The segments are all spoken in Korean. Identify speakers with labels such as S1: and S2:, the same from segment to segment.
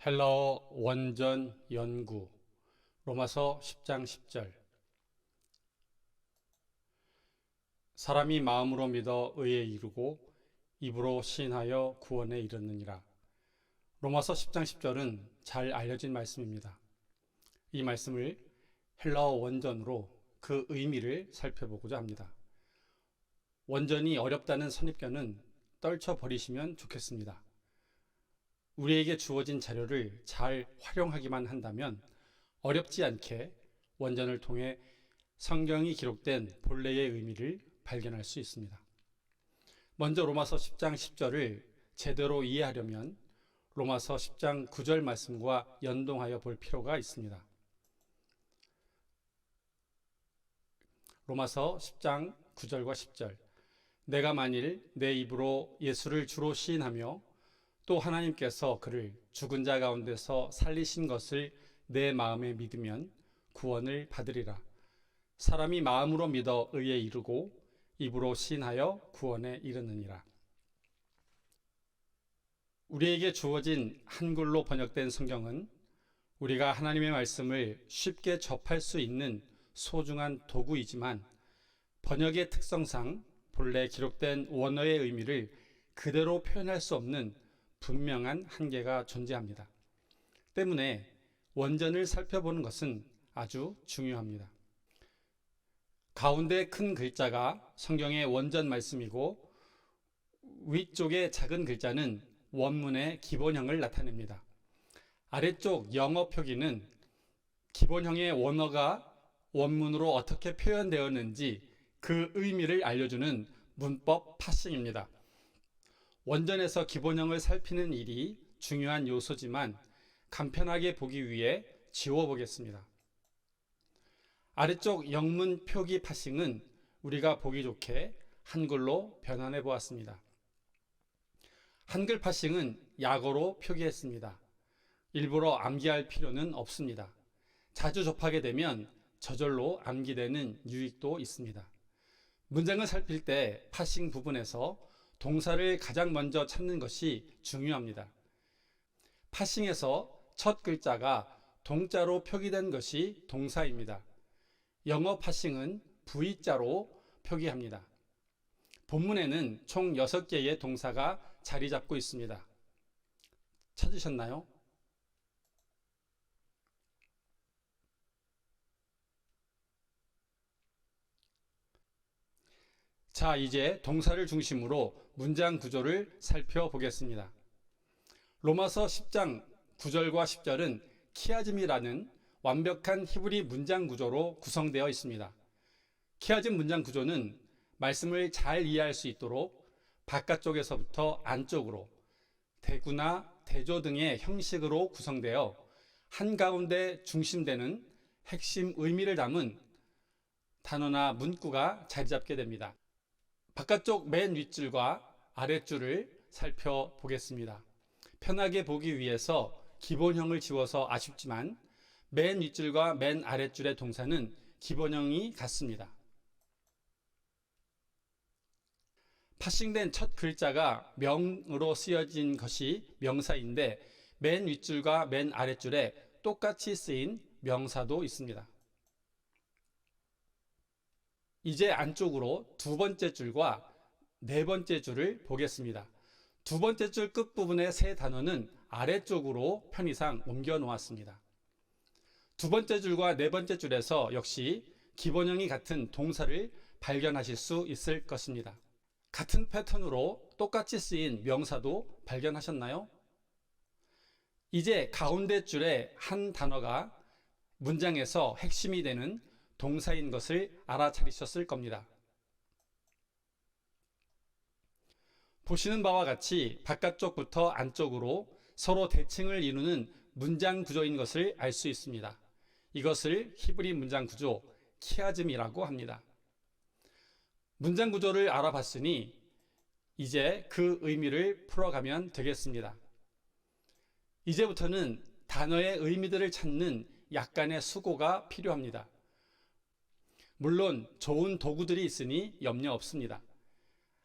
S1: 헬라어 원전 연구 로마서 10장 10절 사람이 마음으로 믿어 의에 이르고 입으로 시인하여 구원에 이르느니라. 로마서 10장 10절은 잘 알려진 말씀입니다. 이 말씀을 헬라어 원전으로 그 의미를 살펴보고자 합니다. 원전이 어렵다는 선입견은 떨쳐버리시면 좋겠습니다. 우리에게 주어진 자료를 잘 활용하기만 한다면 어렵지 않게 원전을 통해 성경이 기록된 본래의 의미를 발견할 수 있습니다. 먼저 로마서 10장 10절을 제대로 이해하려면 로마서 10장 9절 말씀과 연동하여 볼 필요가 있습니다. 로마서 10장 9절과 10절 내가 만일 내 입으로 예수를 주로 시인하며 또 하나님께서 그를 죽은 자 가운데서 살리신 것을 내 마음에 믿으면 구원을 받으리라. 사람이 마음으로 믿어 의에 이르고 입으로 시인하여 구원에 이르느니라. 우리에게 주어진 한글로 번역된 성경은 우리가 하나님의 말씀을 쉽게 접할 수 있는 소중한 도구이지만 번역의 특성상 본래 기록된 원어의 의미를 그대로 표현할 수 없는 분명한 한계가 존재합니다. 때문에 원전을 살펴보는 것은 아주 중요합니다. 가운데 큰 글자가 성경의 원전 말씀이고 위쪽의 작은 글자는 원문의 기본형을 나타냅니다. 아래쪽 영어 표기는 기본형의 원어가 원문으로 어떻게 표현되었는지 그 의미를 알려주는 문법 파싱입니다. 원전에서 기본형을 살피는 일이 중요한 요소지만 간편하게 보기 위해 지워보겠습니다. 아래쪽 영문 표기 파싱은 우리가 보기 좋게 한글로 변환해 보았습니다. 한글 파싱은 약어로 표기했습니다. 일부러 암기할 필요는 없습니다. 자주 접하게 되면 저절로 암기되는 유익도 있습니다. 문장을 살필 때 파싱 부분에서 동사를 가장 먼저 찾는 것이 중요합니다. 파싱에서 첫 글자가 동자로 표기된 것이 동사입니다. 영어 파싱은 V자로 표기합니다. 본문에는 총 6개의 동사가 자리 잡고 있습니다. 찾으셨나요? 자, 이제 동사를 중심으로 문장 구조를 살펴보겠습니다. 로마서 10장 9절과 10절은 키아즘이라는 완벽한 히브리 문장 구조로 구성되어 있습니다. 키아즘 문장 구조는 말씀을 잘 이해할 수 있도록 바깥쪽에서부터 안쪽으로 대구나 대조 등의 형식으로 구성되어 한가운데 중심되는 핵심 의미를 담은 단어나 문구가 자리 잡게 됩니다. 바깥쪽 맨 윗줄과 아랫줄을 살펴보겠습니다. 편하게 보기 위해서 기본형을 지워서 아쉽지만 맨 윗줄과 맨 아랫줄의 동사는 기본형이 같습니다. 파싱된 첫 글자가 명으로 쓰여진 것이 명사인데 맨 윗줄과 맨 아랫줄에 똑같이 쓰인 명사도 있습니다. 이제 안쪽으로 두 번째 줄과 네 번째 줄을 보겠습니다. 두 번째 줄 끝부분의 세 단어는 아래쪽으로 편의상 옮겨 놓았습니다. 두 번째 줄과 네 번째 줄에서 역시 기본형이 같은 동사를 발견하실 수 있을 것입니다. 같은 패턴으로 똑같이 쓰인 명사도 발견하셨나요? 이제 가운데 줄에 한 단어가 문장에서 핵심이 되는 동사인 것을 알아차리셨을 겁니다. 보시는 바와 같이 바깥쪽부터 안쪽으로 서로 대칭을 이루는 문장 구조인 것을 알 수 있습니다. 이것을 히브리 문장 구조 키아즘이라고 합니다. 문장 구조를 알아봤으니 이제 그 의미를 풀어가면 되겠습니다. 이제부터는 단어의 의미들을 찾는 약간의 수고가 필요합니다. 물론 좋은 도구들이 있으니 염려 없습니다.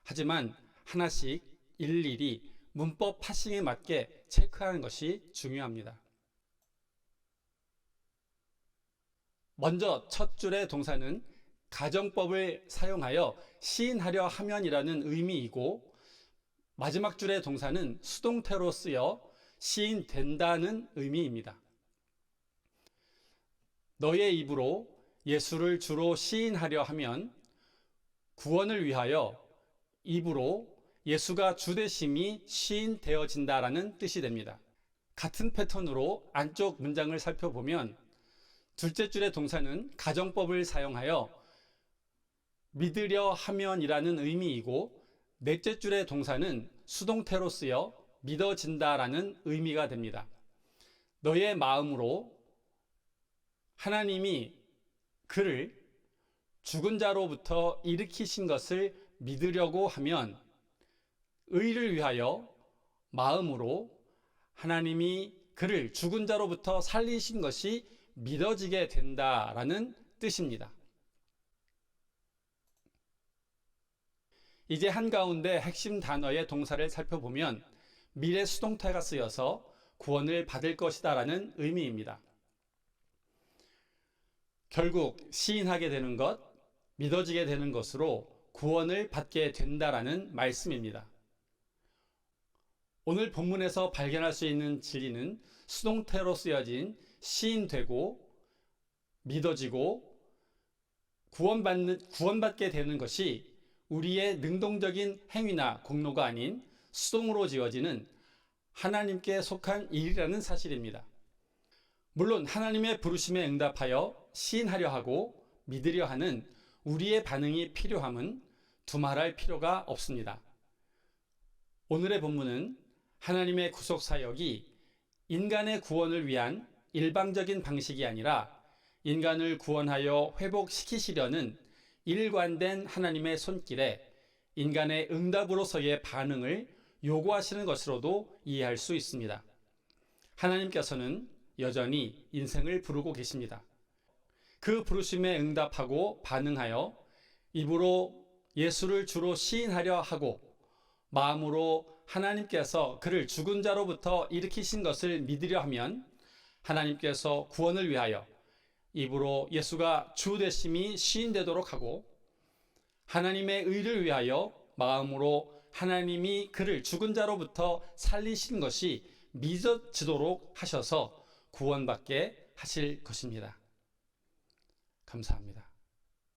S1: 하지만 하나씩 일일이 문법 파싱에 맞게 체크하는 것이 중요합니다. 먼저 첫 줄의 동사는 가정법을 사용하여 시인하려 하면이라는 의미이고, 마지막 줄의 동사는 수동태로 쓰여 시인된다는 의미입니다. 너의 입으로 예수를 주로 시인하려 하면 구원을 위하여 입으로 예수가 주되심이 시인되어진다라는 뜻이 됩니다. 같은 패턴으로 안쪽 문장을 살펴보면 둘째 줄의 동사는 가정법을 사용하여 믿으려 하면이라는 의미이고, 넷째 줄의 동사는 수동태로 쓰여 믿어진다라는 의미가 됩니다. 너의 마음으로 하나님이 그를 죽은 자로부터 일으키신 것을 믿으려고 하면 의를 위하여 마음으로 하나님이 그를 죽은 자로부터 살리신 것이 믿어지게 된다라는 뜻입니다. 이제 한가운데 핵심 단어의 동사를 살펴보면 미래 수동태가 쓰여서 구원을 받을 것이다 라는 의미입니다. 결국 시인하게 되는 것, 믿어지게 되는 것으로 구원을 받게 된다라는 말씀입니다. 오늘 본문에서 발견할 수 있는 진리는 수동태로 쓰여진 시인되고 믿어지고 구원받게 되는 것이 우리의 능동적인 행위나 공로가 아닌 수동으로 지어지는 하나님께 속한 일이라는 사실입니다. 물론 하나님의 부르심에 응답하여 시인하려 하고 믿으려 하는 우리의 반응이 필요함은 두말할 필요가 없습니다. 오늘의 본문은 하나님의 구속 사역이 인간의 구원을 위한 일방적인 방식이 아니라 인간을 구원하여 회복시키시려는 일관된 하나님의 손길에 인간의 응답으로서의 반응을 요구하시는 것으로도 이해할 수 있습니다. 하나님께서는 여전히 인생을 부르고 계십니다. 그 부르심에 응답하고 반응하여 입으로 예수를 주로 시인하려 하고 마음으로 하나님께서 그를 죽은 자로부터 일으키신 것을 믿으려 하면 하나님께서 구원을 위하여 입으로 예수가 주 되심이 시인되도록 하고, 하나님의 의를 위하여 마음으로 하나님이 그를 죽은 자로부터 살리신 것이 믿어지도록 하셔서 구원받게 하실 것입니다. 감사합니다.